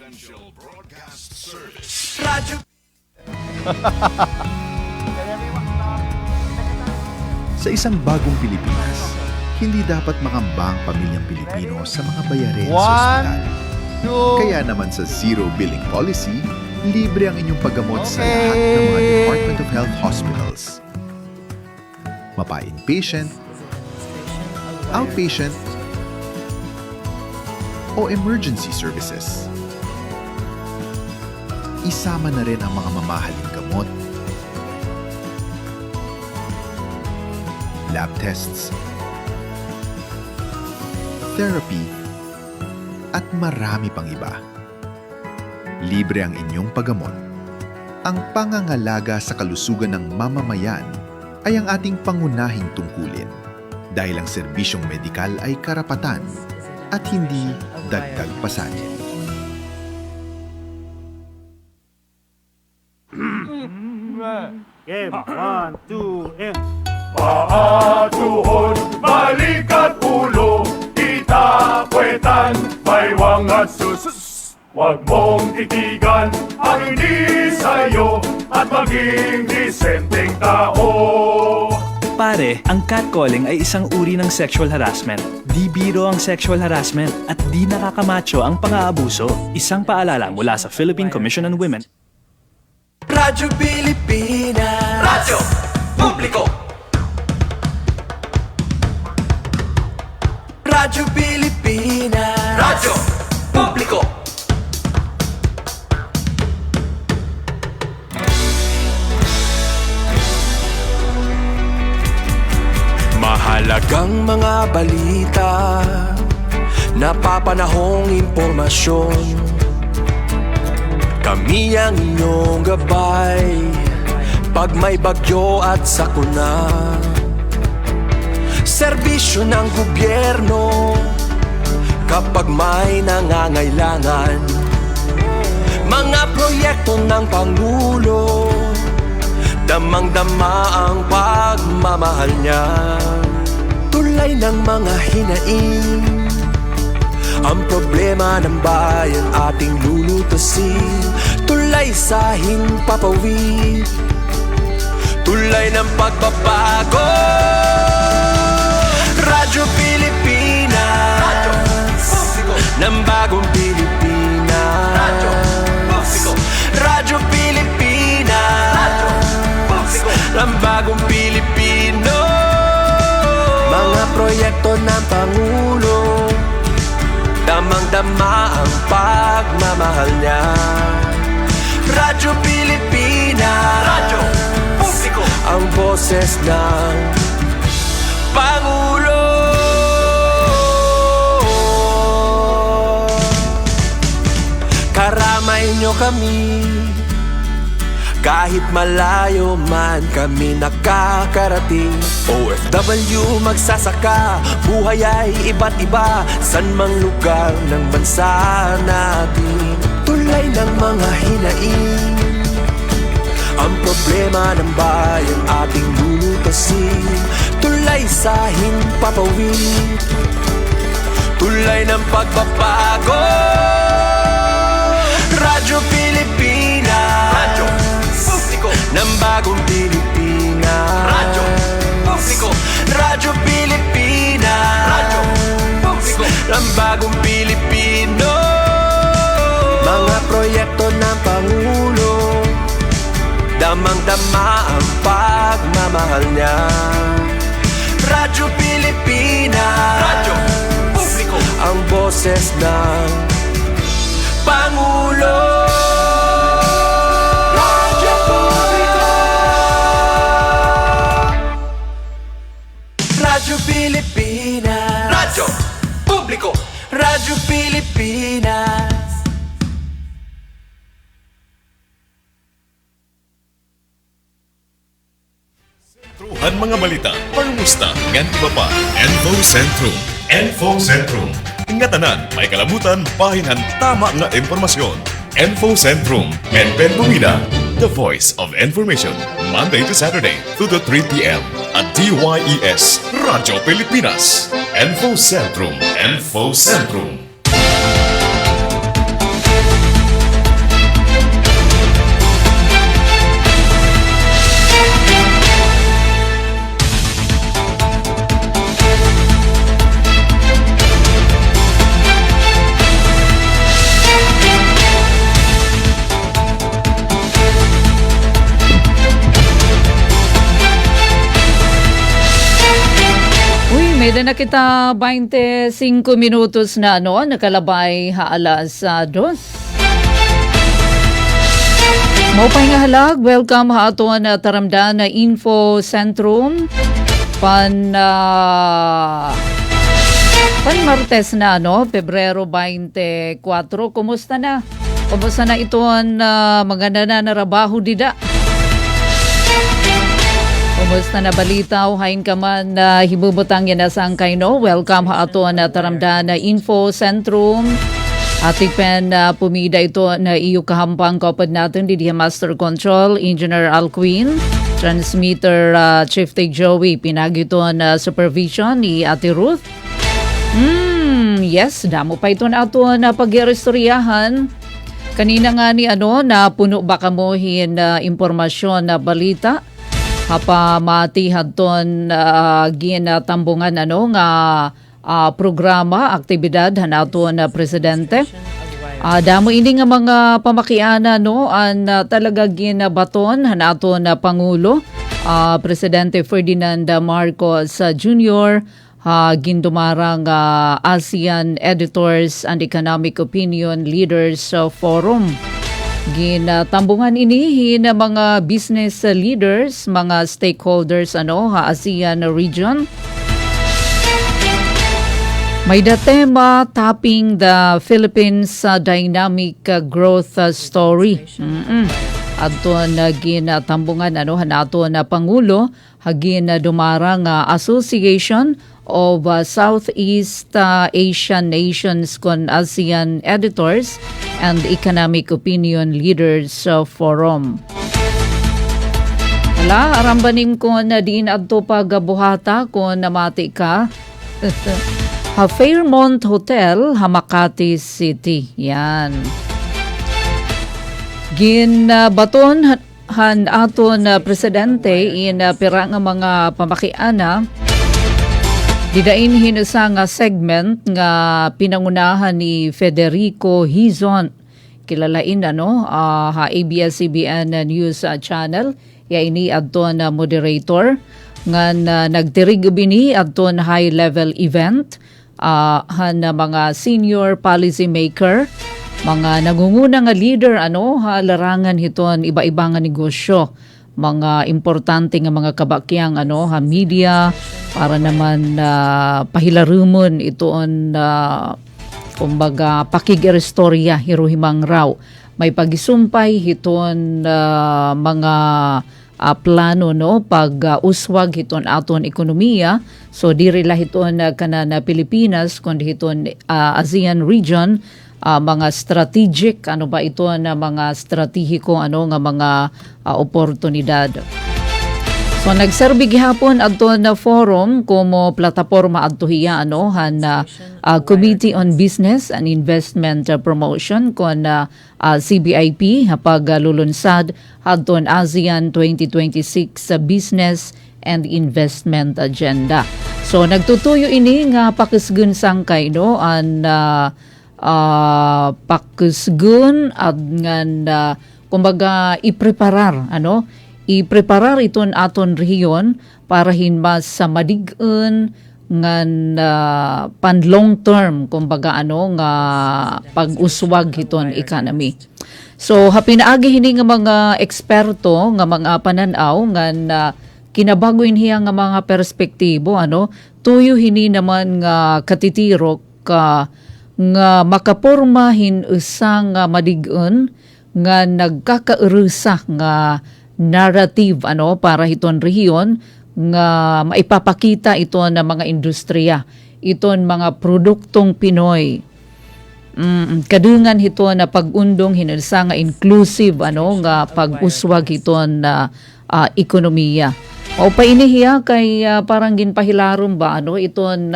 Confidential Broadcast Service. Sa isang bagong Pilipinas, hindi dapat makamba ang pamilyang Pilipino sa mga bayarin sa ospital. Kaya naman sa Zero Billing Policy, libre ang inyong paggamot sa lahat ng mga Department of Health hospitals. Mapa-inpatient, outpatient, o emergency services. Isama na rin ang mga mamahaling gamot, lab tests, therapy, at marami pang iba. Libre ang inyong paggamot. Ang pangangalaga sa kalusugan ng mamamayan ay ang ating pangunahing tungkulin dahil ang serbisyong medikal ay karapatan at hindi dagdag pasanin. Game, 1, 2, and... Paa, tuhod, balikat, ulo, itapuetan, baywang at sus. Huwag mong titigan ang hindi sa'yo at maging disenteng tao. Pare, ang catcalling ay isang uri ng sexual harassment. Di biro ang sexual harassment at di nakakamacho ang pang-aabuso. Isang paalala mula sa Philippine Commission on Women. Radyo Pilipinas. Radyo Publiko. Radyo Pilipinas. Radyo Publiko. Mahalagang mga balita, napapanahong impormasyon. Kami ang inyong gabay pag may bagyo at sakuna. Serbisyo ng gobyerno kapag may nangangailangan. Mga proyekto ng Pangulo, damang-dama ang pagmamahal niya. Tulay ng mga hinaing, ang problema ng bayan ating lulutasin. Tulay sa himpapawid, tulay ng pagbabago. Radyo Pilipinas, Radyo Publiko ng bagong Pilipinas. Radyo Publiko, Radyo Pilipinas, Radyo Publiko ng bagong Pilipino. Mga proyekto ng Pangulo, damang-dama ang pagmamahal niya. Radyo Pilipinas, Radyo Publiko, ang boses ng Pangulo. Karamay nyo kami, kahit malayo man kami nakakarating. OFW magsasaka, buhay ay iba't iba, san mang lugar ng bansa natin. Tulay ng mga hinaing, ang problema ng bayan ating lulutasin. Tulay sa himpapawid, tulay ng pagbabago. Radyo Pilipinas, Radyo Publiko ng bagong Pilipinas. Radyo Publiko, Radyo Pilipinas, Radyo Publiko ng bagong Pilipino. Mga proyekto ng Pangulo, damang-dama ang pagmamahal niya. Radyo Pilipinas, Radyo Publiko, ang boses ng Pangulo. Radyo Publiko, Radyo Pilipinas, Radyo Publiko, Radyo Pilipinas. Truhan mga balita, pangumusta, ngan iba pa. Info Centrum. Info Centrum. Ingatanan, may kalabutan, pahinhan, tama nga impormasyon. Info Centrum. Ben Bumida, the voice of information. Monday to Saturday, 2 to 3 p.m. at DYES, Radyo Pilipinas. Info Centrum. Info Centrum. May na kita 25 minutos na nakalabay haalas 2. Maupay nga halag, welcome ha ato na taramdan na Info Centrum pan Martes na Pebrero 24. Kumusta na? Kumusta na ito ang maganda na narabaho dida? Kumusta na balita o hain ka man na hibubutang yan na sangkay Welcome ha ato na taramdan na Info Centrum. Atik pen pumida ito na iyo kahampang kapad natin di Master Control, Engineer Alquin, Transmitter Chief Take Joey, pinagito na supervision ni Ate Ruth. Yes, damo pa ito na ato na pag-irestoryahan. Kanina nga ni na puno baka mohin na impormasyon na balita. Hapamati hadton ginatambungan nga programa, aktibidad hanato na presidente. Damo ini nga mga pamakiana an talaga ginabaton hanato na pangulo Presidente Ferdinand Marcos Jr. Gindumarang ASEAN Editors and Economic Opinion Leaders Forum. Ginatambungan inihin na mga business leaders, mga stakeholders ASEAN region. May tema tapping the Philippines dynamic growth story. Adto na ginatambungan hanato na pangulo hagin dumarang Association of Southeast Asian Nations kon ASEAN Editors and Economic Opinion Leaders Forum. Arambanin ko na din adto pagabuhata kung namati ka. Fairmont Hotel, Makati City. Yan. Ginabaton han aton presidente in pirang mga pamakiana. Didain hinusa nga segment nga pinangunahan ni Federico Hizon. Kilalain ABS-CBN News Channel. Ya ini adto na moderator nga nagtirig bini adto na high-level event. Han mga senior policy maker, mga nangunguna nga leader larangan hiton iba-iba nga negosyo, mga importante nga mga kabakyang media para naman pahilarumon itoon kumbaga pakigirestorya hiruhimang raw. May pagisumpay hiton mga plano pag uswag hiton aton ekonomiya. So diri la hiton kana na Pilipinas kundi hiton ASEAN region, mga strategic ba ito na mga stratehiko nga mga oportunidad. So nagserbi gihapon adto na forum como plataporma adto hiya Committee on Business and Investment Promotion kon CBIP hapag lulunsad adton ASEAN 2026 Business and Investment Agenda. So nagtutuyo ini nga pakisgun sangkay an pakisgun at ngan kumbaga ipreparar ipreparar iton aton rehiyon para hinmas sa madig-en ngan pan long term kumbaga nga pag-uswag hiton economy. So hapinaagi hini nga mga eksperto nga mga pananaw ngan kinabagoin hiya nga mga perspektibo tuyo hini naman nga katitirok nga makaporma hinusang madig-en nga nagkakaurusa nga narrative para hiton rehiyon nga maipapakita ito na mga industriya, iton mga produktong Pinoy. Kadungan hito na pag-undong hinulsa nga inclusive nga pag-uswag hiton na ekonomiya. O pa inihiya kay parang ginpahilarom ba iton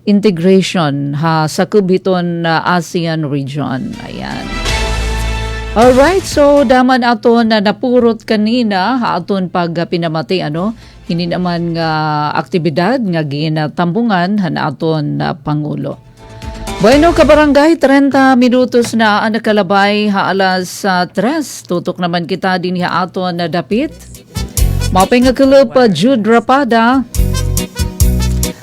integration sakub hiton ASEAN region. Ayan. Alright, so daman aton na napurot kanina aton pag pinamati hindi naman nga aktibidad nga ginatambungan aton pangulo. Bueno, kabarangay, 30 minutos na ang nakalabay alas 3. Tutok naman kita din aton na dapit. Mapay nga kulop Jude Rapada.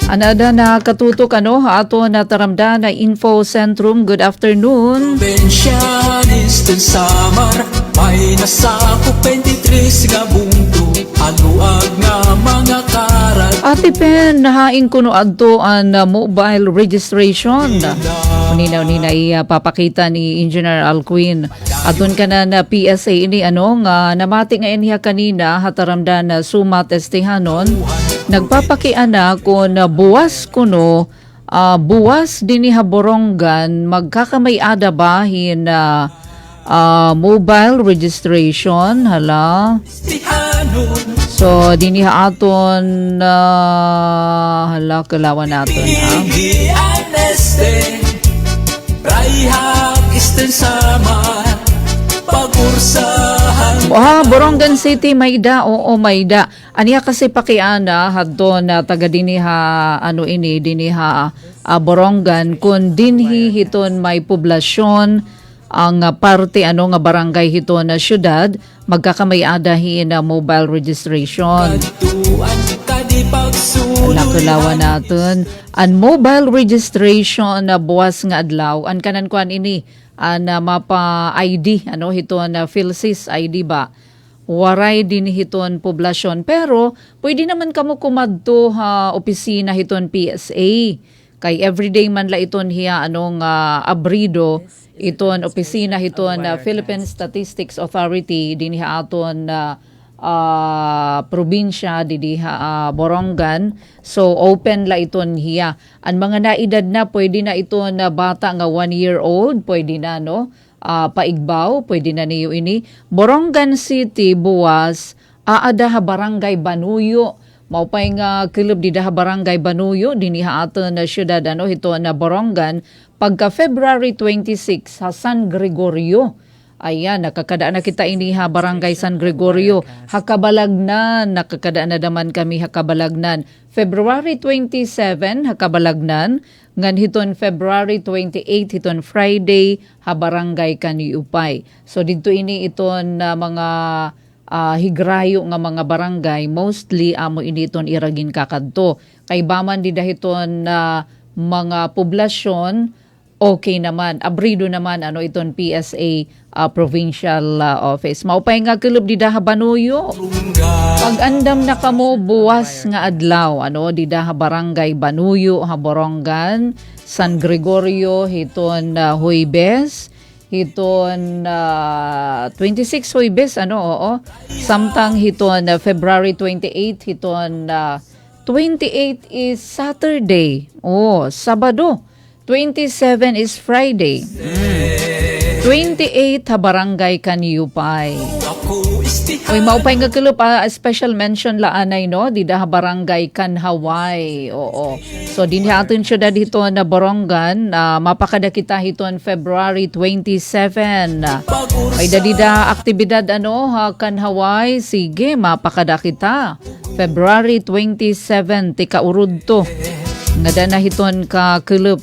Anada na katutok ato na taramda na Info Centrum. Good afternoon. Bensyanis ten samar may nasako 23 nga bungto aluag nga mga karat Ate Pen, nahaing kuno adto ang mobile registration. Uninaw papakita ni Engineer Alcuin. Atun ka na PSA ini nga namati nga iniha kanina hataramda na suma testihanon. Nagpapakiana kung buwas kuno buwas din Borongan magkakamay-ada bahin mobile registration hala. tihanon So diniha aton hala kalawan naton ha. Igi aneste Raihag isten samar pagursahan Borongan City Mayda, oo Mayda. Aniya kasi pakiana hadto na taga diniha diniha Borongan kun dinhi hiton may poblasyon ang parte nga barangay hiton na syudad magkakamay-adahin na mobile registration. tuan kadi pagsuloy Nakulawan natin. Ang mobile registration na buwas nga adlaw, ang kanan kuan ini, na mapa ID, hiton na PhilSys ID ba? Waray din hiton poblasyon. Pero, pwede naman kamo kumadto opisina hiton PSA. Kay everyday man la iton hiya abrido, iton opisina hiton Philippine Statistics Authority din hiya aton probinsya didiha Borongan. So open la iton hiya. Ang mga naedad na pwede na iton bata nga 1-year-old, pwede na paigbaw, pwede na niyo ini. Borongan City buwas aada barangay Banuyo. Maupay nga kilab di daha barangay Banuyo diniha aton na syudad hito na Borongan pagka February 26 San Gregorio. Ayan, nakakadaan na kita ini barangay San Gregorio. Hakabalagnan, nakakadaan na naman kami Hakabalagnan. February 27 Hakabalagnan, ngan hiton February 28 hiton Friday barangay Kaniupay. So dito ini iton mga higrayo nga mga barangay, mostly amo initon iragin kakadto. Kay baman di dahiton mga poblasyon, okay naman. Abrido naman iton PSA provincial office. Maupay nga kilub di daha Banuyo. Pag-andam na kamo buwas nga adlaw, di daha barangay Banuyo, Borongan, San Gregorio, hiton Huibes, hiton 26 Huibes, oo. Samtang hiton February 28, hiton 28 is Saturday. Sabado. 27 is Friday. 28 barangay Kaniupay. Uy, maupay nga kilop, special mention la anay di daha barangay Kanhaway. Oo. So din aton syudad hito na Borongan, mapakada kita hiton February 27. Ay dadida aktibidad Kanhaway, sige mapakada kita. February 27 tika urud to. Nga na hiton ka kilop.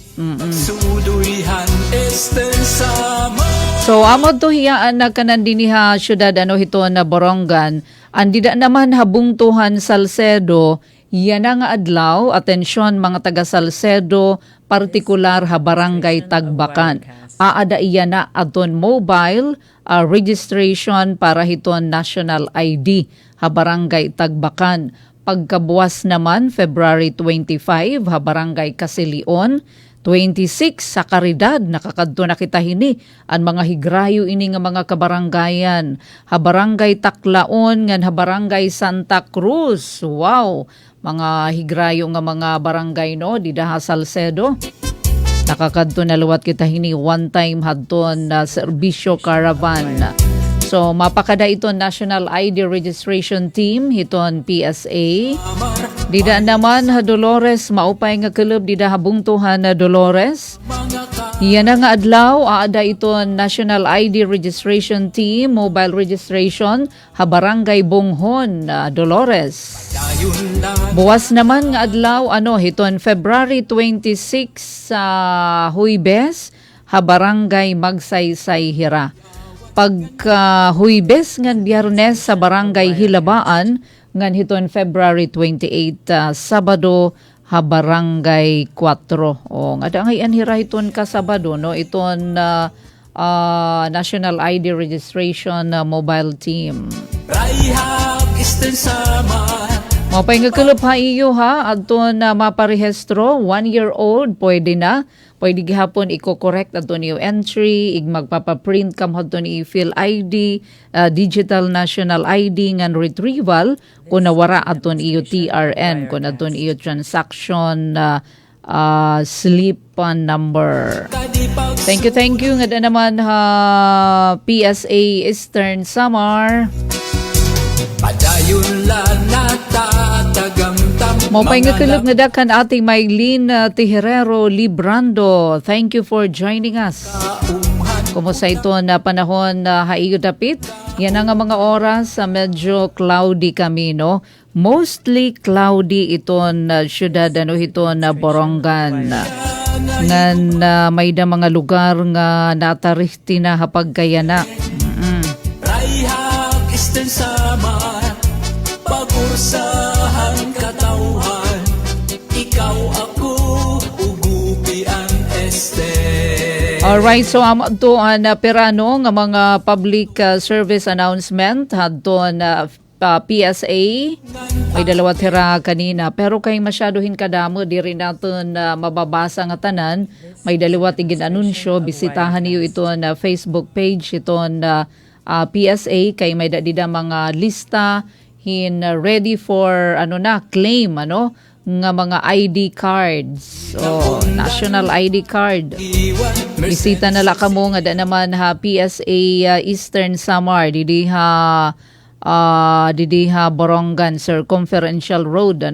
Suluyan isten samar So amod to hiyaan na kanan diniha syudad hito na Borongan. Andida naman habungtuhan Salcedo, yan nga adlaw, atensyon mga taga Salcedo, partikular barangay Tagbakan. Aada iyan na aton mobile registration para hiton national ID barangay Tagbakan. Pagkabuwas naman February 25 barangay Casilion. 26 sa Caridad, nakakadto na kita hini ang mga higrayo ini nga mga kabarangayan. Barangay Taclaon ngan barangay Santa Cruz. Wow, mga higrayo nga mga barangay di daha Salcedo. Nakakadto na luwat kita hini one time hadton na serbisyo caravan. So mapakada ito National ID Registration Team hiton PSA. Dida naman Dolores, maupay nga kilub dida habungtuhan na Dolores. Yan nga adlaw, aada ito National ID Registration Team, Mobile Registration, barangay Bonghon, Dolores. Buwas naman nga adlaw, hiton February 26 sa Huibes, barangay Magsaysay Hira. Pagka Huibes ngan Biyernes sa barangay Hilabaan, ngan hiton February 28 Sabado Barangay 4. O nga da ngay anhira iton ka Sabado no iton National ID Registration Mobile Team. Raihag Eastern Samar. Mapay nga kalap ha iyo ha adton maparehistro 1-year-old pwede na. Pwede gihapon i-correct adton iyo entry, ig magpapaprint kam hadton i-fill ID, digital national ID ngan retrieval kung nawara adton iyo TRN, kung adton iyo transaction slip number. Thank you. Nga naman ha PSA Eastern Samar. Padayon lang natatagamtam. Mopay nga kalog nga dakan ating Maylin Tijerero Librando. Thank you for joining us. Kumusta ito na panahon na haiyo dapit? Yan ang mga oras medyo cloudy kami, no? Mostly cloudy iton syudad iton Borongan. Ngan may da mga lugar nga natarihti na hapagkayana. Raihag Eastern Samar. Pagursahan katauhan. Ikaw ako ugupi ang este. Alright, so to perano nga mga public service announcement hadton PSA. May dalawa tira kanina pero kay masyadohin kadamo di rin natin mababasa nga tanan. May dalawa tigin anunsyo, bisitahan niyo ito na Facebook page ito na PSA kay may dadida mga lista hin ready for claim nga mga ID cards. So, national ID card. Bisita na la kamo nga da naman ha PSA Eastern Samar didi ha Borongan Circumferential Road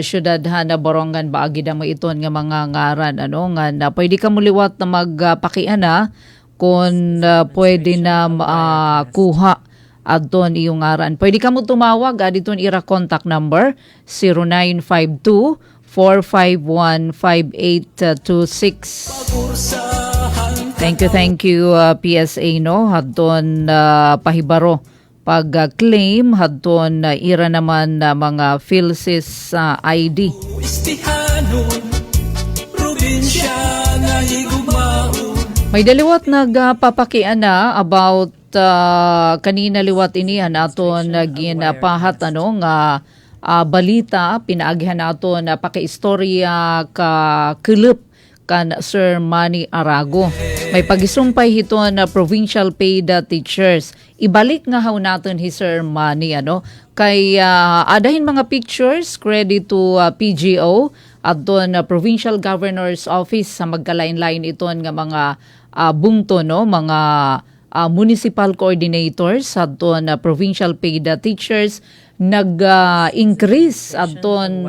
syudad na Borongan baagi da mo iton nga mga ngaran nga na pwede ka muliwat na magpakiana kung pwede na kuha adton iyong ngaran. Pwede ka mo tumawag aditon ira contact number 0952-451-5826. Thank you PSA hadton pahibaro pag-claim hadton ira naman mga PhilSys ID. Istihanon, probinsya nga higugmaon. May daliwat nagpapakian na about kanina liwat inihan aton ginapahat nga balita pinaagihan naton pakiistorya ka kulep kan Sir Manny Arago. May pagisumpay hiton na provincial paid teachers. Ibalik nga haw naton hi Sir Manny kay adahin mga pictures credit to PGO adton provincial governor's office sa magkalain-lain iton nga mga bungto mga municipal coordinators adton provincial paid teachers nag-increase adton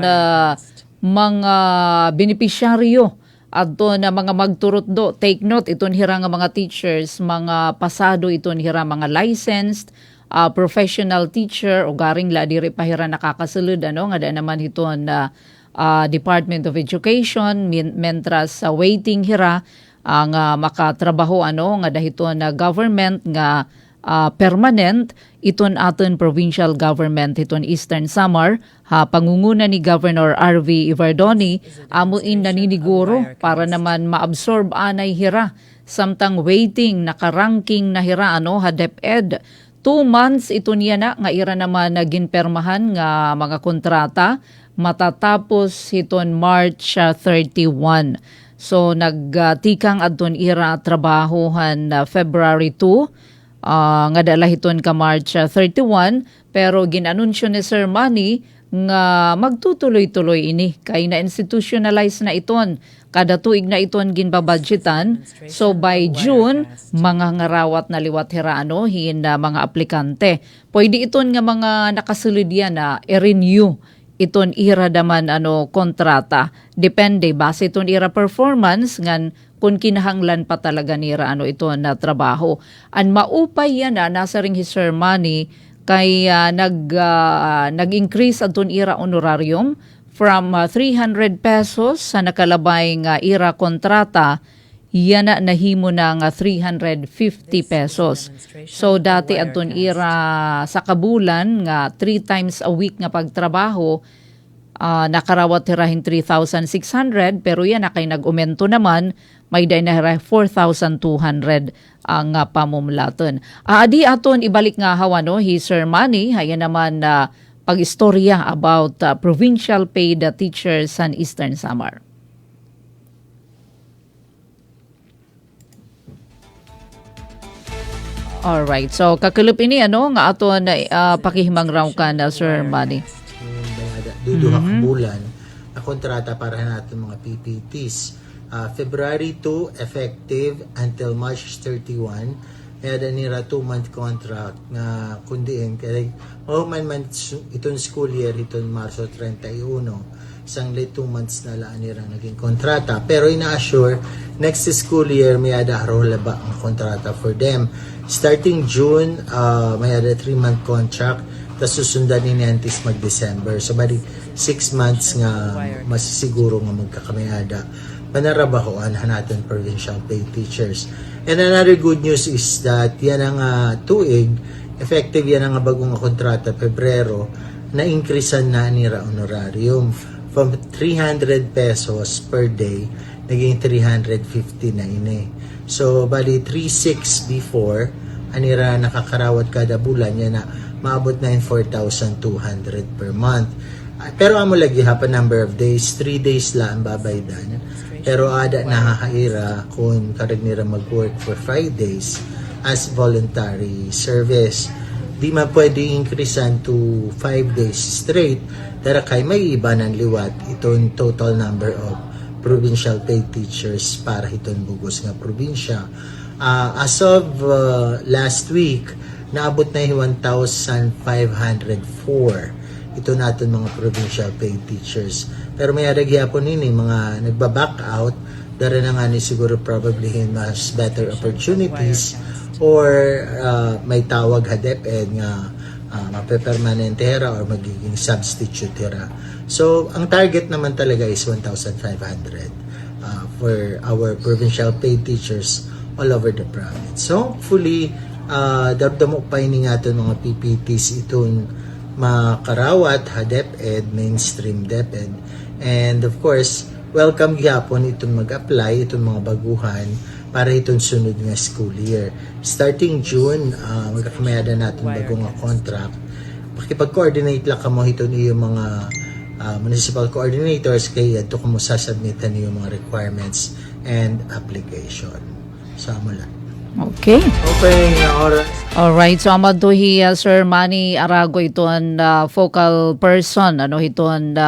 mga benepisyaryo adto na mga magturot do. Take note, iton hira nga mga teachers, mga pasado iton hira mga licensed, professional teacher, o garing la diri pa hira nakakasulod, nga da naman iton Department of Education, mentras waiting hira, nga makatrabaho, nga dahiton na government, nga permanent iton aton provincial government iton Eastern Samar pangunguna ni Governor RV Ivardoni amuin naniniguro para naman maabsorb anay hira samtang waiting nakaranking na hira DepEd 2 months ito niya na nga ira naman ginpermahan nga mga kontrata matatapos iton March 31. So nagtikang adton ira trabahohan February 2 nga dala hiton ka March 31 pero ginanunsyo ni Sir Manny nga magtutuloy-tuloy ini kay na institutionalize na iton kada tuig na iton ginbabudgetan so by June mga ngarawat na liwat hirano hin mga aplikante pwede iton nga mga nakasulid yan na i-renew iton ira daman kontrata depende base iton ira performance ngan kung kinahanglan pa talaga nira ito na trabaho. Ang maupay yan nasa ring Sir Manny kay nag-increase aton ira honorarium from 300 pesos sa nakalabay nga ira kontrata yan na nahimo na nga 350 pesos. So dati aton ira sa kabulan nga 3 times a week nga pagtrabaho nakarawat tirahin 3,600 pero yan na kay nag-umento naman may day na 4,200 ang pamumulaton. Adi aton ibalik nga hawa no hi Sir Manny hayan naman pag-istorya about provincial paid teachers sa Eastern Samar. Alright, so kakulop ini nga aton pakihimang raw ka na Sir Manny. Duduha ka bulan na kontrata para natin mga PPTs. February 2 effective until March 31. Kaya nira 2-month contract na kundiin. Kaya man itong school year, itong Marso 31. Isang late 2 months na laan nira naging kontrata. Pero ina-assure, next school year, may ada rola ba ang kontrata for them. Starting June, may ada 3-month contract. Tapos susundan ni Antis mag-December. So, bali 6 months nga masisiguro nga magkakamayada. Panarabahoan natin provincial paid teachers. And another good news is that yan ang tuig, effective yan ang bagong kontrata, Pebrero, na-increasean na nira honorarium from 300 pesos per day, naging 350 na ini. So, bali 3,600 before, anira nakakarawat kada bulan, yan na maabot na yung 4,200 per month. Pero amo lagi hapa number of days, 3 days lang babaydan. Pero ada nahahaira kung karag nila mag-work for 5 days as voluntary service. Di man pwede increasean to 5 days straight. Dara kay may iba ng liwat itong total number of provincial paid teachers para itong bugos nga probinsya. As of last week, naabot na yung 1,504 ito natin mga provincial paid teachers. Pero may aragyapon nini mga nagba-back out, dara na nga ni siguro probably mas better opportunities or may tawag ha DepEd nga mapepermanente hera or magiging substitute hera. So, ang target naman talaga is 1,500 for our provincial paid teachers all over the province. So, hopefully, damdamo pa ini nga ito mga PPTs itong makarawat ha DepEd, mainstream DepEd. And of course, welcome gyapon itong mag-apply itong mga baguhan para itong sunod nga school year. Starting June, magkakamayada natin bagong nga contract. Pakipag-coordinate lang kamo itong yung mga municipal coordinators kaya ito kung sasubmitan yung mga requirements and application. Sama lang. Okay. Okay, oras. Alright, so amaduhi Sir Manny Arago ito ang focal person, ito ang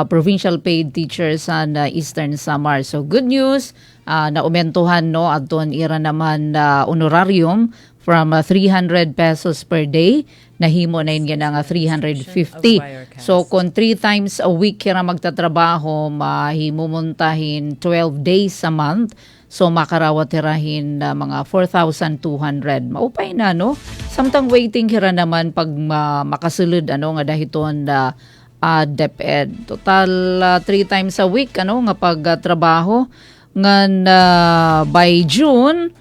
provincial paid teachers sa Eastern Samar. So good news, na umentuhan at doon ira naman honorarium from 300 pesos per day, nahimo na yun nga 350. So kung 3 times a week kira magtatrabaho, mahimumuntahin 12 days a month, so makarawatirahin mga 4,200. Maupay na, no? Samtang waiting kira naman pag makasulod, nga dahiton DepEd. Total 3 times a week, nga pagtrabaho. Ngan by June,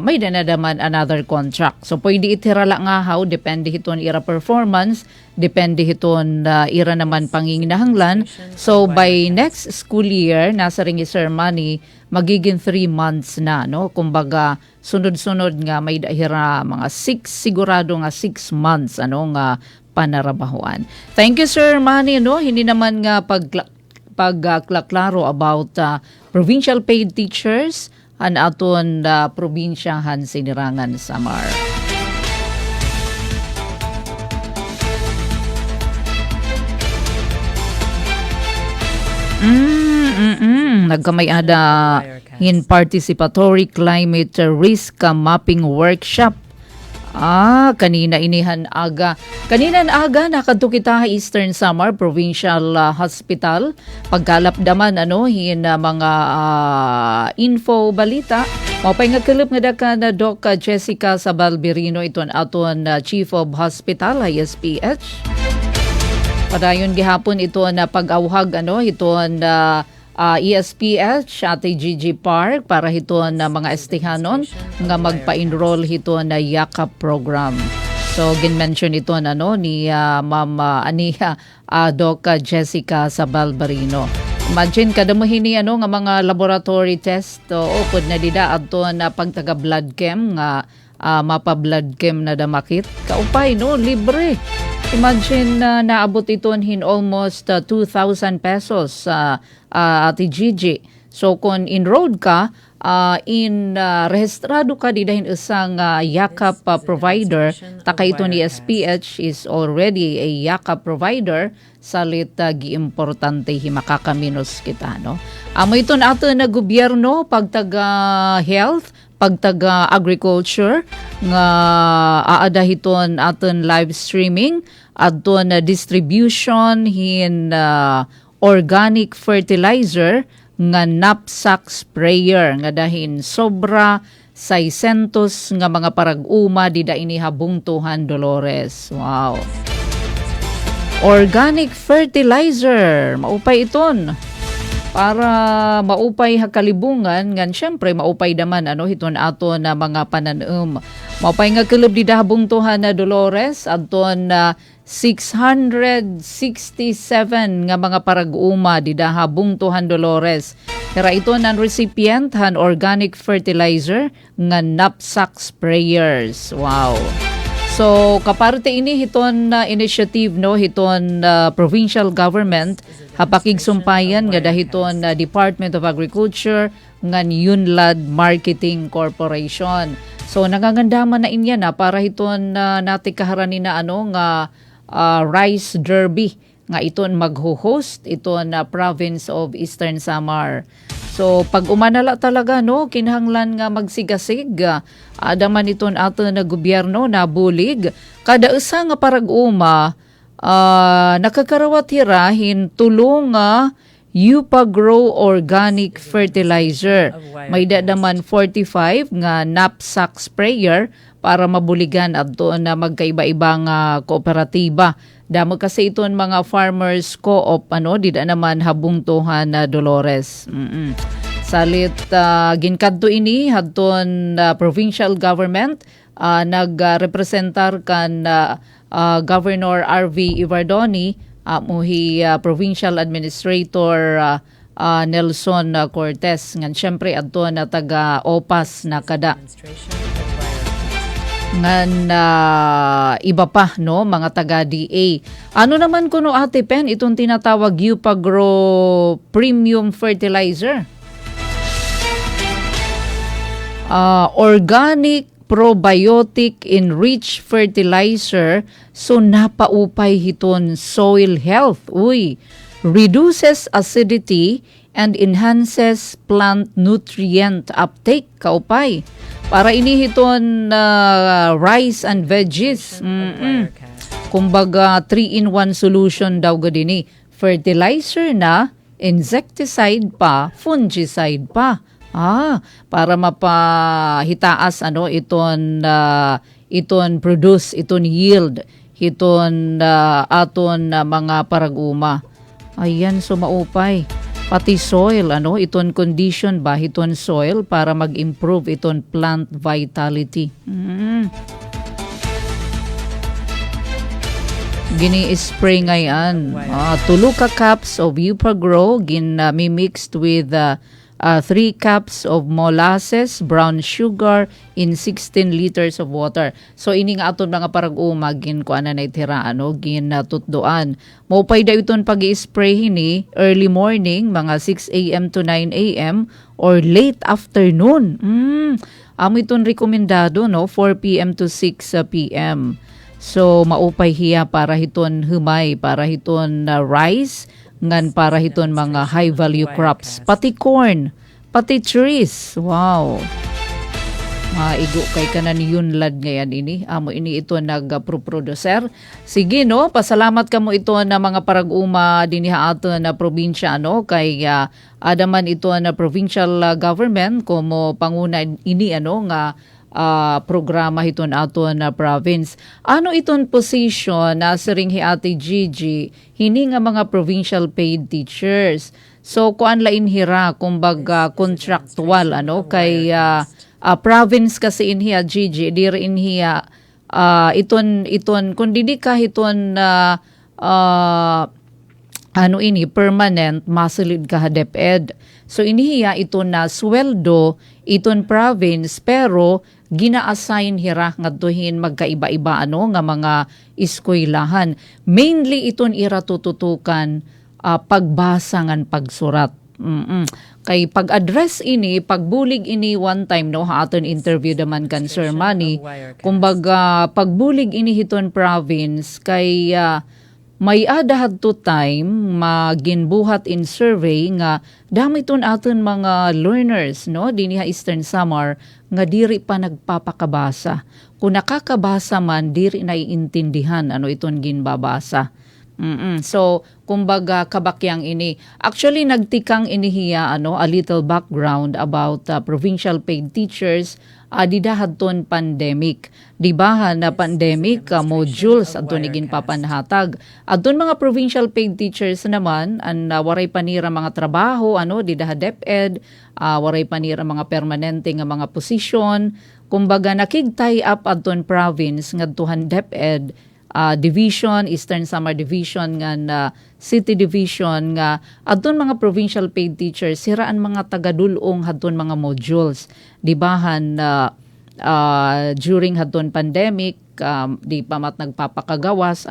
may dinadaman another contract. So pwede itira lang nga how, depende hiton ira performance, depende hiton ira naman panginginahanglan. So by next school year, nasa ring Sir Manny, magiging 3 months na, no? Kumbaga, sunod-sunod nga may dahira mga 6, sigurado nga 6 months, nga panarabahuan. Thank you, Sir Manny, no? Hindi naman nga pagklaklaro about provincial paid teachers an aton probinsyahan sinirangan Samar. Nagkamay-ada in participatory climate risk mapping workshop. Kanina nakadto kita Eastern Samar Provincial Hospital. Pagkalapdaman hin mga info balita. Mapay nga kalip nga daka na Doc Jessica Sabalberino iton aton Chief of Hospital ISPH. Padayon gihapon ito na pag-awhag iton ESPH Ate Gigi Park para hiton na mga estihanon nga magpa-enroll hiton na yakap program. So gin-mention ito ni Ma'am Doc Jessica Sabalbarino. Imagine kada mo hini nga mga laboratory test o pud na dida adto na pagtaga blood chem nga mapa blood chem na damakit kaupay libre. Imagine naabot ito hin almost 2,000 pesos Ate Gigi. So kung enrolled ka rehistrado ka didahin isang yakap provider, taka ito ni SPH is already a yakap provider, salit giimportante himakakaminos kita amo ito na ato na gobyerno pagtaga health, pagtaga agriculture nga aadahiton aton live streaming aton distribution hin organic fertilizer nga knapsack sprayer nga dahin sobra 600 nga mga parag-uma dida inihabong tuhan Dolores. Wow. Organic fertilizer, maupay iton. Para maupay hakalibungan, ngan syempre maupay daman hiton ato na mga pananom. Maupay nga kilab dida habong tuhan na Dolores, aton 667 nga mga parag-uma dida habong tuhan Dolores. Kaya ito ng recipient han organic fertilizer nga knapsack sprayers. Wow. So kaparte ini hiton initiative hiton provincial government hapakigsumpayan nga dahiton Department of Agriculture ngan Yunlad Marketing Corporation. So nangangandaman na inya na para hiton nati kaharani na nga Rice Derby nga iton magho-host iton province of Eastern Samar. So pag umanala talaga kinahanglan nga magsigasig adaman iton ato na gobyerno na bulig kada usa nga parag-uma nakakarawat hirahin tulong nga Upagro organic fertilizer. May dadaman 45 nga knapsack sprayer para mabuligan adto na magkaiba-ibang kooperatiba. Damo kasi iton mga farmers co-op dida naman habungtuhan na Dolores. Salit ginkadto ini hadton provincial government nagrepresentar kan Governor R.V. Ivardoni muhi provincial administrator Nelson Cortez ngan syempre adto na taga OPAS na kada ngan iba pa mga taga DA. Ano naman kuno Ate Pen itong tinatawag Upagro Premium Fertilizer? Organic probiotic enriched fertilizer, so napaupay hiton soil health. Reduces acidity and enhances plant nutrient uptake kaupay. Para inihiton rice and veggies. Kumbaga 3-in-1 solution daw gadini. Fertilizer na, insecticide pa, fungicide pa. Para mapahitaas iton produce, iton yield, iton aton mga paraguma. Ayan, so maupay. Pati soil, iton condition ba iton soil para mag-improve iton plant vitality. Gini-spray ngayon. 2 cups of Upagro mixed with 3 cups of molasses, brown sugar in 16 liters of water. So ini nga aton mga parag-uma kuana na itira tutdoan. Maupay daw iton pag-i-spray hini early morning mga 6 a.m. to 9 a.m. or late afternoon. Amo iton rekomendado 4 p.m. to 6 p.m. So maupay hiya para hiton humay, para hiton rice, ngan para hiton mga high value crops, pati corn, pati trees. Wow. Maigo kay kanan Yunlad ngayon ini. Amo ini ito nagproducer. Sige pasalamat kamo ito na mga parag-uma dinhi ato na probinsya kay adaman ito na provincial government como panguna ini nga programa hiton ato na province. Ano iton position na siring hi Ate Gigi hini nga mga provincial paid teachers. So kuan lain hira kumbaga contractual kay province kasi inhiya Gigi dir inhiya iton kun didi ka hiton ano ini permanent masilid ka DepEd. So inihiya ito na sweldo iton province pero gina-assign hira ngadtuhin magkaiba-iba nga mga eskwelahan. Mainly iton ira tututukan pagbasa ngan pagsurat. Kay pag-address ini, pagbulig ini one time aton interview naman kan Sir Manny. Kumbaga pagbulig ini hiton province kay may adahat to time maginbuhat in survey nga damiton aton mga learners dinhi Eastern Samar nga diri pa nagpapakabasa. Kung nakakabasa man diri naiintindihan iton ginbabasa. So kumbaga kabakyang ini. Actually nagtikang inihiya a little background about provincial paid teachers didahadton pandemic. Diba na pandemic modules adton igin papanhatag. Adton mga provincial paid teachers naman waray panira mga trabaho didaha DepEd, waray panira mga permanente nga mga posisyon. Kumbaga nakig-tie up adton province ngadtuhan DepEd division, Eastern Samar Division nga City Division nga adton mga provincial paid teachers siraan mga tagadulong hadton mga modules. Dibahan during hadton pandemic di pa mat nagpapakagawas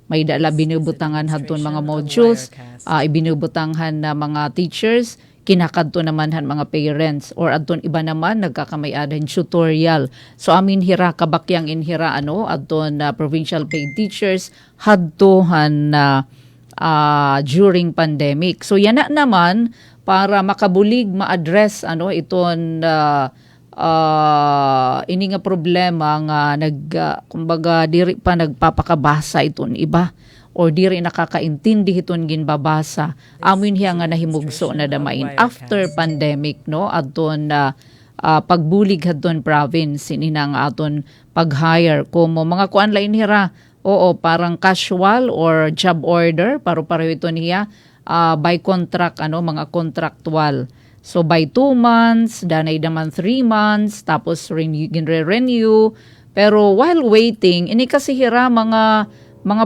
may dala binubutangan hadton mga modules ibinubutangan na mga teachers kinakadto naman mga parents or adton iba naman nagkakamay-adan tutorial. So amin hira kabakyang inhira adton provincial paid teachers hadtohan during pandemic. So yana naman para makabulig ma-address iton ini nga problema nga kumbaga diri pa nagpapakabasa iton iba or diri nakakaintindi hiton ginbabasa amin hiya nga nahimugso na damain after pandemic adton pagbulig hadton province inina nga aton pag-hire como mga kuan lain hira parang casual or job order pareho ito niya by contract mga contractual. So by 2 months, danay naman 3 months, tapos renew. Pero while waiting, ini kasi hira mga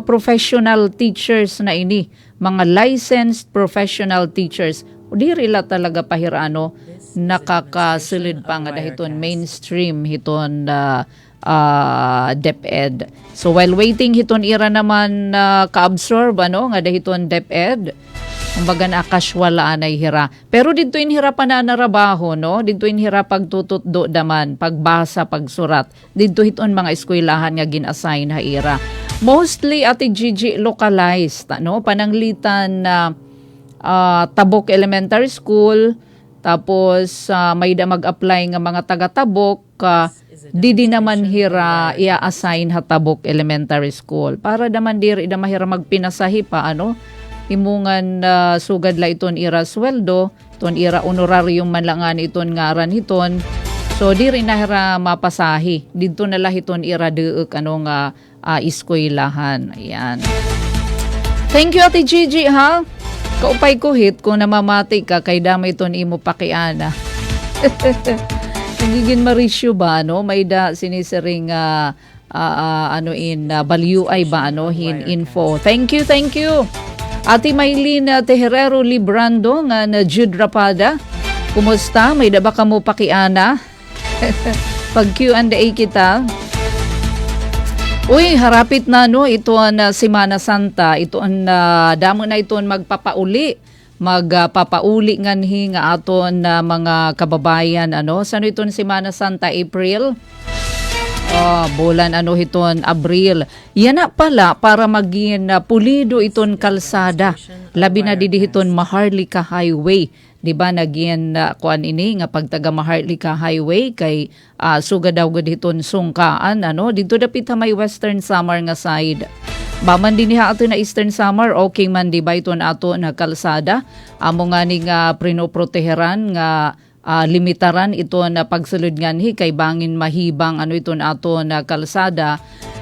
professional teachers na ini, mga licensed professional teachers. Di rila talaga pahira nakakasilid pa nga dahiton mainstream hiton DepEd. So while waiting hiton ira naman ka-absorb nga dahiton DepEd. Kumbaga na casual anay hira. Pero dito hira pa na narabaho, dito hira pagtututdo daman, pagbasa, pagsurat. Dito hiton mga eskwelahan nga gin-assign ha ira. Mostly Ate Gigi localized, pananglitan na Tabok Elementary School, tapos may da mag-apply nga mga taga-Tabok, di naman hira i-assign ha Tabok Elementary School. Para daman diri da mahira magpinasahi pa, imungan sugad la iton ira sweldo, iton ira honorarium man langan iton ngaran hiton. So diri na hira mapasahi. Dito na la hiton ira deuk nga eskwelahan. Ayan. Thank you Ate Gigi ha. Kaupay ko hit kung namamati ka kay damay iton imo pakiana. Nagiging marisyo ba may da sinisiring balyuay ba hin info. Thank you. Ate Maylene Teherero Librando nga na Jude Rapada. Kumusta? May daba ka mo pakiana? Pag Q&A kita. Uy, harapit na ito na Semana Santa. Ito damo na ito magpapauli. Magpapauli nganhi nga aton mga kababayan. Sano ito Semana Santa? April? Bulan hiton Abril. Yan na pala para maging pulido iton kalsada. Labi na didihiton Maharlika Highway. Diba naging kuan ini nga pagtaga Maharlika Highway kay suga daw hiton sungkaan dito dapit may Western Samar nga side. Baman din niya ato na Eastern Samar okay man di ba iton ato na kalsada amo nga ni nga prinoproteheran nga limitaran ito na pagsulod nganhi kay bangin mahibang iton ato na kalsada.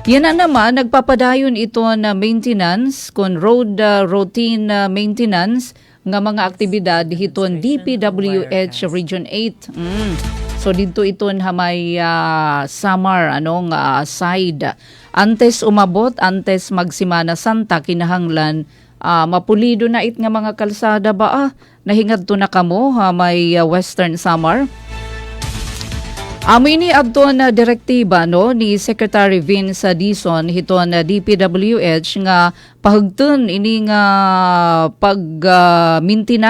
Yan na naman nagpapadayon ito na maintenance kon road routine maintenance nga mga aktibidad hiton DPWH Region 8. So dito iton hamay Samar side. Antes umabot, antes magsimana Santa kinahanglan mapulido na it nga mga kalsada ba nahingad to na kamo may Western Samar. Amo ini adto na direktiba ni Secretary Vince Dizon hiton na DPWH nga pahugton ini nga pag-maintain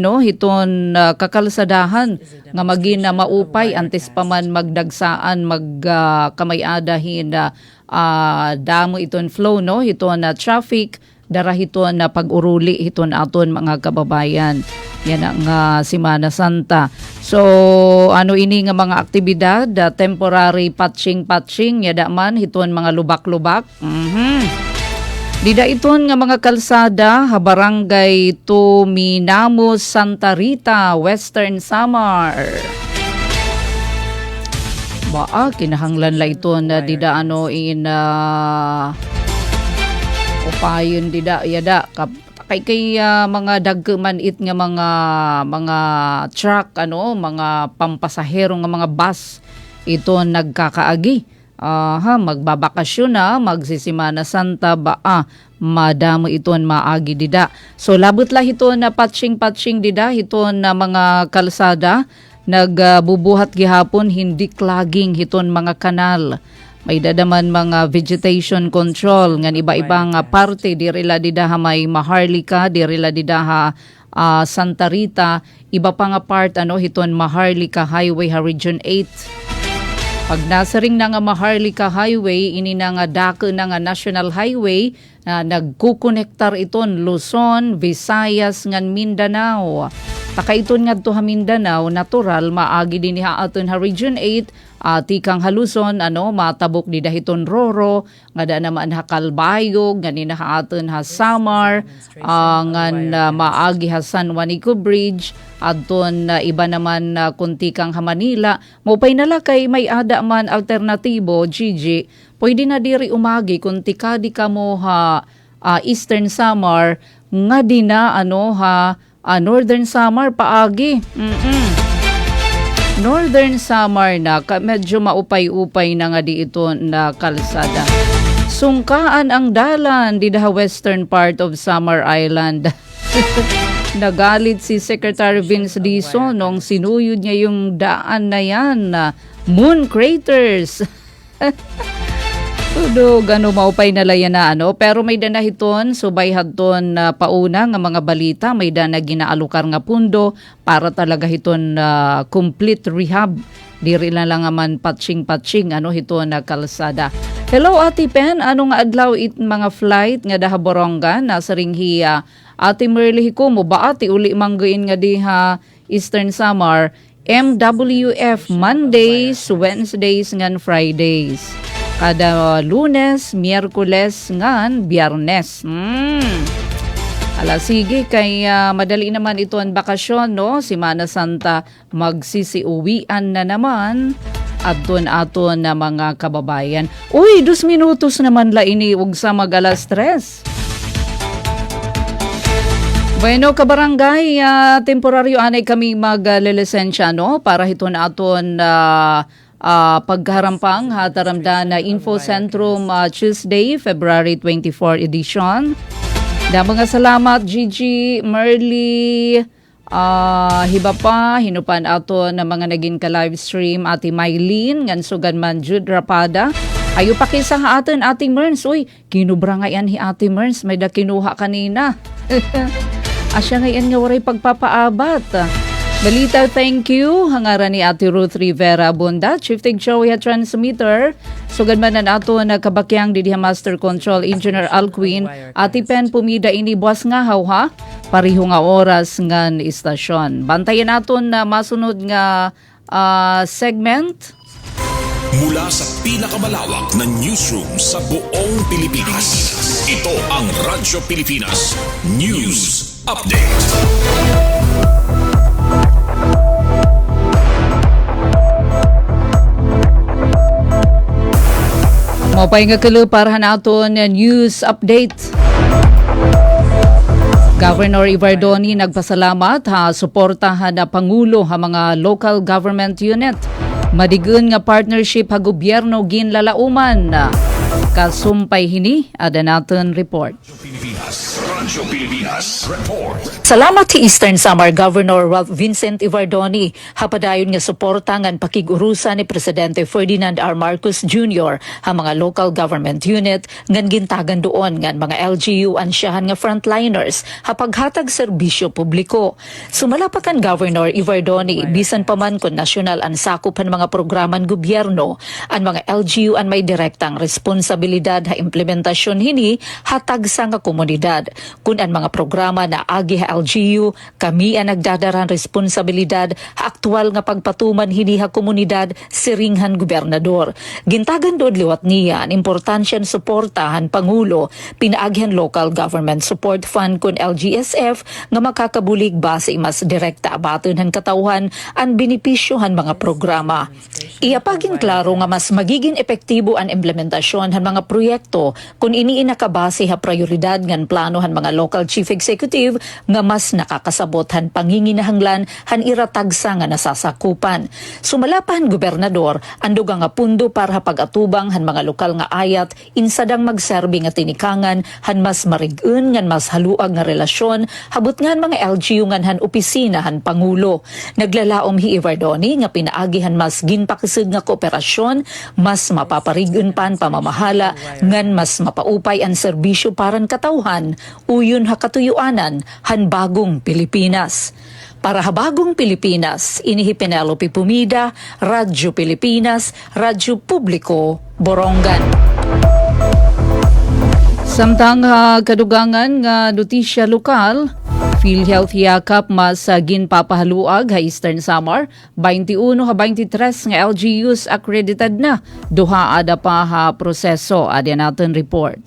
hiton kakalsadahan nga magina maupay antes pa man magdagsaan magkamayadahin damo iton flow hiton na traffic dara hiton na pag-uruli hiton aton mga kababayan. Yan ang Semana Santa. So, ini nga mga aktibidad, temporary patching, yada man, hiton mga lubak-lubak. Dida iton nga mga kalsada, Barangay Tuminamos, Santa Rita, Western Samar. Kinahanglan la iton dida upayon dida, yada, kay mga dagkuman it nga mga truck mga pampasahero nga mga bus ito nagkakaagi magbabakasyon na magsisimana Santa madamo iton maagi dida. So labot la hiton na patching dida hiton na mga kalsada nagbubuhat gihapon hindi clogging hiton mga kanal. May dadaman mga vegetation control ngan iba-ibang parte dirila didaha may Maharlika, dirila didaha Santa Rita, iba pa nga part hiton Maharlika Highway Region 8. Pag nasa ring na nga Maharlika Highway, ini na nga dako na nga National Highway nagkukonektar iton Luzon, Visayas ngan Mindanao. Takaiton nga to Mindanao, natural maagi din aton Region 8 tikang haluson matabok di dahiton Roro nga da naman Kalbayog ganina aton Samar ngan maagi San Juanico Bridge adton iba naman kunti kang Manila mopay nala kay may ada man alternatibo Gigi pwede na diri umagi kunti kadi kamo Eastern Samar nga dina Northern Samar paagi. Northern Samar na medyo maupay-upay na nga di ito na kalsada. Sungkaan ang dalan di the western part of Samar Island. Nagalit si Secretary Vince Dizon nung sinuyod niya yung daan na yan moon craters. Tudo maupay na layan na pero may danahiton subay hadton pauna nga mga balita may dana ginaalukar nga pundo para talaga hiton complete rehab diri lang man patching hiton na kalsada. Hello Ate Pen, nga adlaw it mga flight nga daha Borongan nasa ringhi Ate Merly ko mo ba ati uli manggain nga diha Eastern Samar MWF Mondays, Wednesdays ngan Fridays. Kada Lunes, Miyerkules, ngan Biyernes. Sige, kay madali naman ito ang bakasyon, Semana Santa, magsisiuwian na naman. Aton na mga kababayan. Uy, 2 minutos naman la ini, ug sa mag-alas 3. Bueno, kabarangay, temporaryo anay kami maglilesensya, para hiton aton pagkaharampang hataramda na Info Centrum Tuesday, February 24 edition. Mga salamat Gigi, Merly, hiba pa, hinupan ato na mga naging ka-live stream, Ate Mylene, ngansugan man Jude Rapada. Ayo pa kisa ha atin, Ate Merns. Uy, kinubra nga yan hi Ate Merns, may da kinuha kanina. Asya ngayon nga waray pagpapaabat. Balita, thank you. Hangaran ni Ate Ruth Rivera Bunda, Chief Tig Joey Transmitter. Sugad man na ato na kabakyang didiha Master Control Engineer Alquin. Ate Pen pumida ini buwas nga ha. Pariho nga oras ngan istasyon. Bantayan naton na masunod nga segment. Mula sa pinakamalawak na newsroom sa buong Pilipinas. Ito ang Radyo Pilipinas News Update. Mapay nga kalu para naton news update. Governor Ivardoni nagpasalamat suportahan na Pangulo ang mga local government unit. Madigun nga partnership ha gobyerno ginlalauman. Kasumpay hini, ada natin report. Salamat ti Eastern Samar Governor Ralph Vincent Ivardoni. Hapadayon nga suporta ngan pakigurusa ni Presidente Ferdinand R. Marcos Jr. ha mga local government unit ngan gintagan doon ngan mga LGU ansyahan nga frontliners ha paghatag serbisyo publiko. Sumalapakan Governor Ivardoni bisan pa man kun nasyonal ang sakop han mga programan gobyerno, ang mga LGU an may direktang responsibilidad ha implementasyon hini hatag sa nga komunidad. Kun ang mga programa na agi ha LGU, kami ang nagdadaran responsibilidad ha aktual nga pagpatuman hini ha komunidad siringhan gobernador. Gintagan doon liwat niya ang importansyan suportahan Pangulo, pinaagyan local government support fund kun LGSF nga makakabulig base mas direkta abaton han katawhan ang benepisyohan mga programa. Iapagin klaro nga mas magiging epektibo ang implementasyon han mga proyekto kung iniinakabase ha prioridad ngan plano han mga local chief executive nga mas nakakasabot han panginginahanglan han iratagsa nga nasasakupan. Sumalapan gobernador andog nga pundo para pag-atubang han mga lokal nga ayat insadang magserbi nga tinikangan han mas marig-un ngan mas haluag nga relasyon habot ngan mga LGU ngan han opisina han Pangulo. Naglalaom hi Ivardoni nga pinaagihan mas ginpakisig nga kooperasyon, mas mapaparig-un pan pamamahala ngan mas mapaupay ang serbisyo paran katawhan uyon ha katuyuanan han bagong Pilipinas. Para habagong Pilipinas, inihi Penelope Pumida, Radyo Pilipinas, Radyo Publiko, Borongan. Samtang kadugangan nga notisya lokal, PhilHealth yakap mas ginpapahaluag ha Eastern Samar, 21 ha 23 nga LGUs accredited na, duha ada pa ha proseso, ada natin report.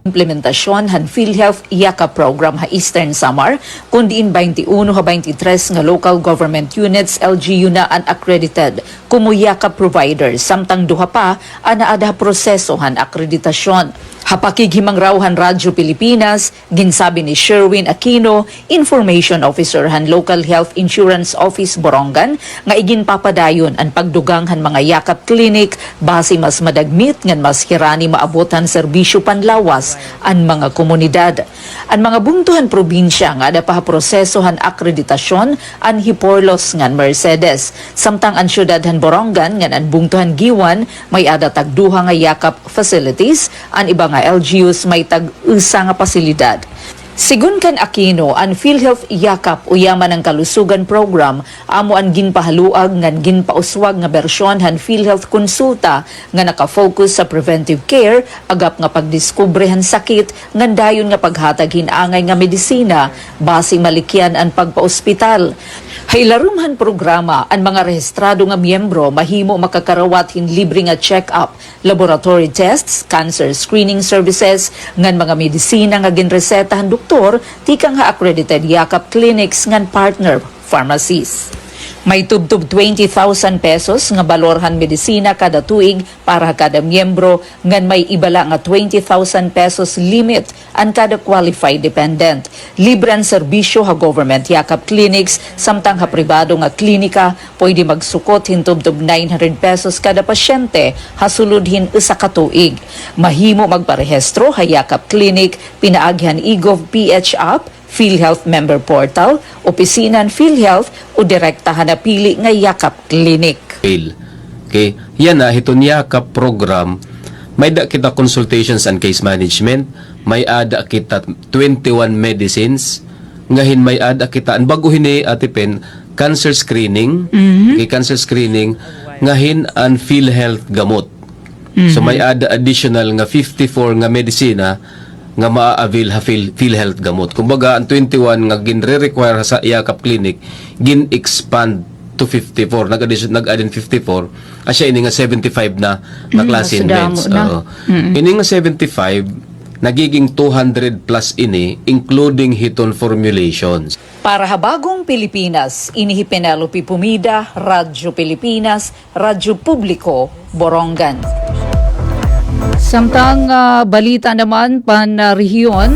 Implementasyon han PhilHealth Yakap program ha Eastern Samar, kundiin 21 ha 23 nga local government units LGU na unaccredited kumo Yakap providers, samtang duha pa anaada proseso han akreditasyon. Hapakighimang rawhan Radyo Pilipinas, ginsabi ni Sherwin Aquino, Information Officer han Local Health Insurance Office Borongan, nga iginpapadayon ang pagdugang han mga yakap clinic base mas madagmit ngan mas hirani maabotan serbisyo panlawas ang mga komunidad. Ang mga bungtuhan probinsya nga ada pa proseso han akreditasyon ang Hiporlos ngan Mercedes, samtang ang syudad han Borongan ngan ang bungtuhan Giwan may ada tagduha nga yakap facilities, ang iba nga LGUs may tag-usa nga pasilidad. Sigun kan Aquino, ang PhilHealth Yakap uyaman ang kalusugan program amo ang ginpahaluag ngan ginpauswag nga bersyon han PhilHealth Konsulta nga nakafocus sa preventive care agap nga pagdiskubre han sakit ngan dayon nga paghatag hinangay nga medisina base malikyan ang pagpaospital. Hailarumhan programa ang mga rehistrado nga miyembro mahimo makakarawat hin libre nga check-up, laboratory tests, cancer screening services, ngan mga medisina nga ginresetahan doktor, tikang ha accredited yakap clinics ngan partner pharmacies. May tubtub 20,000 pesos nga balorhan medisina kada tuig para kada miyembro, ngan may ibala nga 20,000 pesos limit ang kada qualified dependent. Libre ang serbisyo ha government yakap clinics, samtang ha pribado nga klinika pwede magsukot hin tubtub 900 pesos kada pasyente hasuludhin isa ka tuig. Mahimo magparehistro ha yakap clinic, pinaagyan eGov PH app, PhilHealth Member Portal, Opisinan PhilHealth o direktahan na pili nga yakap clinic. Okay, yan na hiton yakap program, may da kita consultations and case management, may ada kita 21 medicines, ngahin may ada kita, ang bago hini atipen, cancer screening, okay, cancer screening, ngahin ang PhilHealth gamot. So may ada additional nga 54 nga medisina nga maa-avail ha PhilHealth gamot. Kumbaga, ang 21 nga ginre-require sa yakap clinic, gin-expand to 54. Nag-add in 54. Asya, ini nga 75 na klase in meds. Ini nga 75, nagiging 200 plus ini, including hiton formulations. Para habagong Pilipinas, inihi Penelope Pumida, Radyo Pilipinas, Radyo Publiko, Borongan. Samtang balita naman pan rehiyon,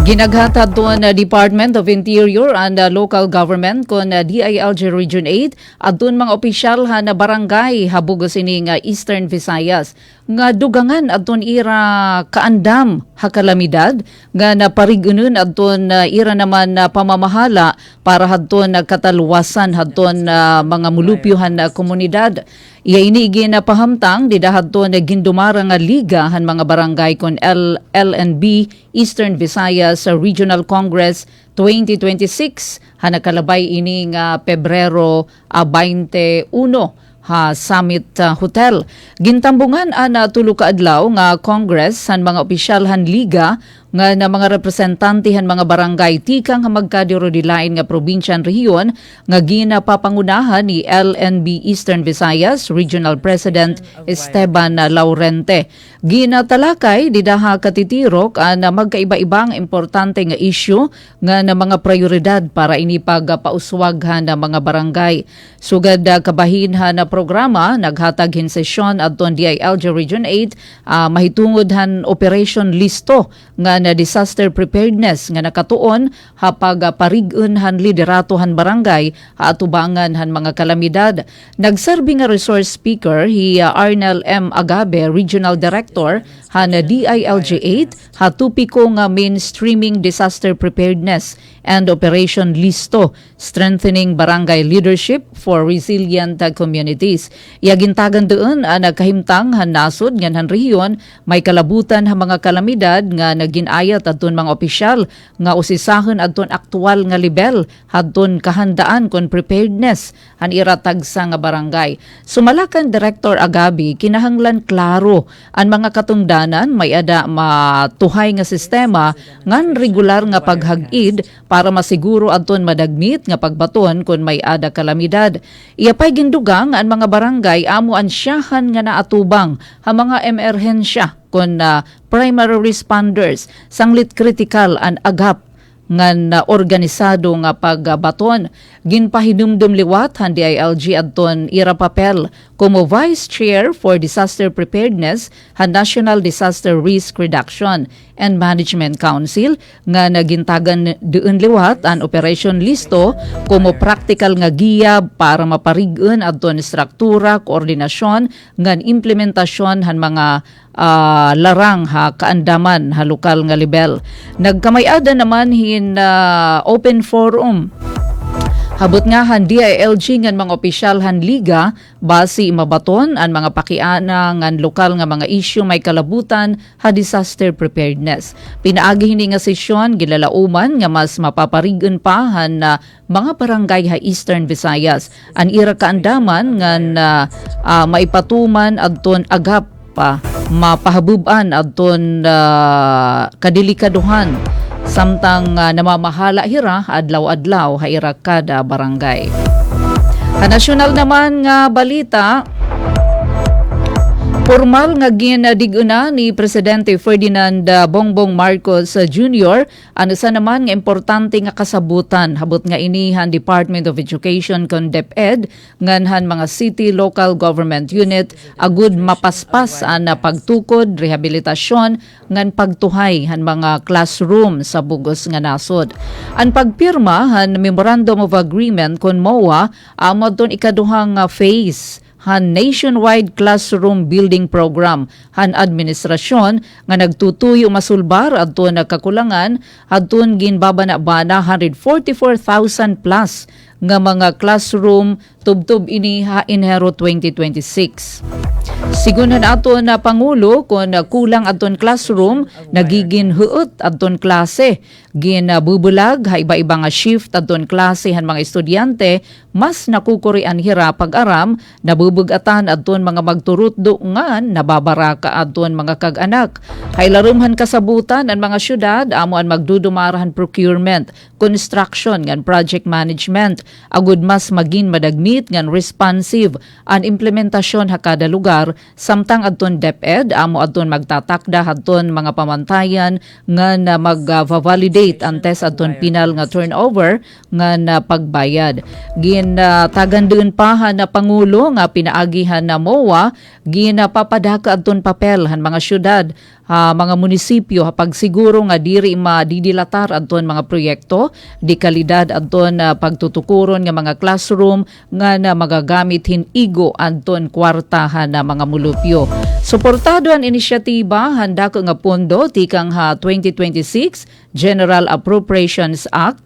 ginaghatad doon Department of Interior and Local Government kon DILG Region 8 at doon mga opisyal na barangay habugos ining Eastern Visayas nga dugangan adton ira kaandam hakalamidad nga naparigunon adton ira naman pamamahala para hadton katalwasan hadton mga mulupyohan na komunidad. Iya ini ginapahamtang didahadton gindumara nga liga han mga barangay kon LNB Eastern Visayas Regional Congress 2026 hanakalabay ini nga Pebrero 21 Summit Hotel. Gintambungan ana tulo ka adlaw nga Congress han mga opisyal han liga nga na mga representante han mga barangay tikang magkadiro dilain nga probinsya rehiyon nga ginapapangunahan ni LNB Eastern Visayas Regional President Esteban Laurente. Ginatalakay didaha katitirok na magkaiba-ibang importante nga issue nga na mga prioridad para inipag pauswaghan na mga barangay. Sugad kabahin na programa naghatag hin sesyon adton DILG Region 8 mahitungod han Operation Listo nga na disaster preparedness nga nakatuon hapag parig-on han liderato han barangay atubangan han mga kalamidad. Nagserbi nga resource speaker Arnel M. Agabe, Regional Director han DILG 8 hatupiko nga mainstreaming disaster preparedness and Operation Listo, strengthening barangay leadership for resilient communities. Iagintagan doon nagkahimtang han nasod ngan han rehiyon may kalabutan han mga kalamidad nga naginayat adton mga opisyal nga usisahen adton aktual nga level hadton kahandaan kon preparedness han iratag sa nga barangay. Sumalakan Director Agabi kinahanglan klaro ang mga katungdanan may ada matuhay nga sistema ngan regular nga paghag-id para masiguro adton madagmit nga pagbaton kun may ada kalamidad. Iyapay gindugang ang mga barangay amo ansyahan nga naatubang ang mga emerhensya kun primary responders sanglit critical an agap ngan organisado nga pagbaton. Ginpahinumdum liwat han DILG adton ira papel como Vice Chair for Disaster Preparedness han National Disaster Risk Reduction and Management Council nga nagintagan doon liwat an Operation Listo como practical nga giya para maparig-on adton struktura, koordinasyon ngan implementasyon han mga larang kaandaman lokal nga level. Nagkamayada naman hin open forum habot nga han DILG ngan mga opisyal han liga basi mabaton ang mga pakiana ngan lokal nga mga issue may kalabutan ha disaster preparedness. Pinaagi hini nga sesyon gilalauman nga mas mapaparig-on pa han mga barangay ha Eastern Visayas. An ira kaandaman ngan maipatuman adton agap pa mapahabuban adton kadelikaduhan samtang namamahala hira adlaw-adlaw ha ira kada barangay. Sa nasyonal naman nga balita, formal nga ginadig-una ni Presidente Ferdinand Bongbong Marcos Jr. ano sa naman nga importante nga kasabutan habot nga inihan Department of Education kon DepEd nganhan mga city local government unit agud mapaspas na pagtukod, rehabilitasyon ngan pagtuhay han mga classroom sa bugos nga nasod. Ang pagpirma han Memorandum of Agreement kon MOA amod ton ikaduhang phase han nationwide classroom building program han administrasyon nga nagtutuyo masulbar adton nagkakulangan adton ginbabana-bana 144,000 plus nga mga classroom tubtob ini ha Enero 2026. Sigun aton na Pangulo kung kulang aton classroom, nagiging huot aton klase. Ginabubulag ha iba-iba nga shift aton klase han mga estudyante, mas nakukurian hira pag-aram, nabubugatan aton mga magturutdo nga nababaraka aton mga kag-anak. Haylarumhan kasabutan ang mga syudad, amo ang magdudumarahan procurement, construction, ngan project management, agud mas maging madagmi unit ngan responsive an implementasyon ha kada lugar samtang adton DepEd amo adton magtatakda hadton mga pamantayan ngan mag-validate ang test adton pinal nga turnover ngan pagbayad. Gintagan din pa na Pangulo nga pinaagihan na MOA ginapapadaka adton papel han mga syudad, mga munisipyo pagsiguro nga diri madidilatar adton mga proyekto di kalidad adton pagtutukuron nga mga classroom nga na magagamit hinigo adton kwartahan na mga mulupyo. Suportado ang inisyatiba handa ko nga pondo tikang 2026 General Appropriations Act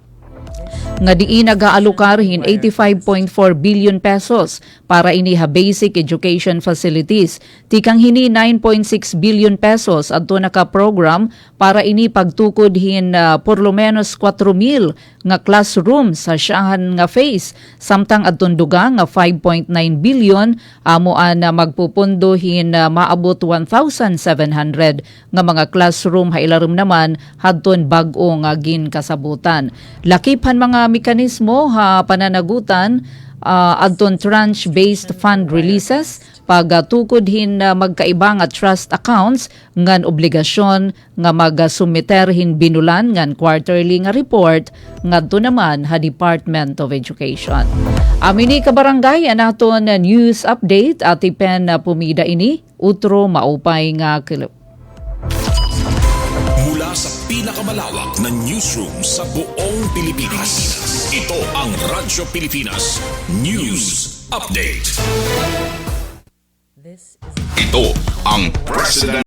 nga diin nagaalukarhin 85.4 billion pesos para iniha basic education facilities. Tikang hini 9.6 billion pesos adto naka program para ini pagtukod por lo menos 4,000 nga classroom sa siyahan nga phase. Samtang adton duga nga 5.9 billion amoan na magpupundo maabot 1,700 nga mga classroom hailarum naman hadton bag-o nga ginkasabutan. Lakipan mga mekanismo pananagutan adton tranche-based fund releases pagtukod magkaiba nga trust accounts ngan obligasyon nga magasumiter binulan ngan quarterly nga report ngadto naman ha Department of Education. Amini ka barangay anaton news update at ipen pumida ini utro maupay nga kilip. Mula sa pinakamalawak na newsroom sa buong Pilipinas. Ito ang Radyo Pilipinas News Update. Ito ang President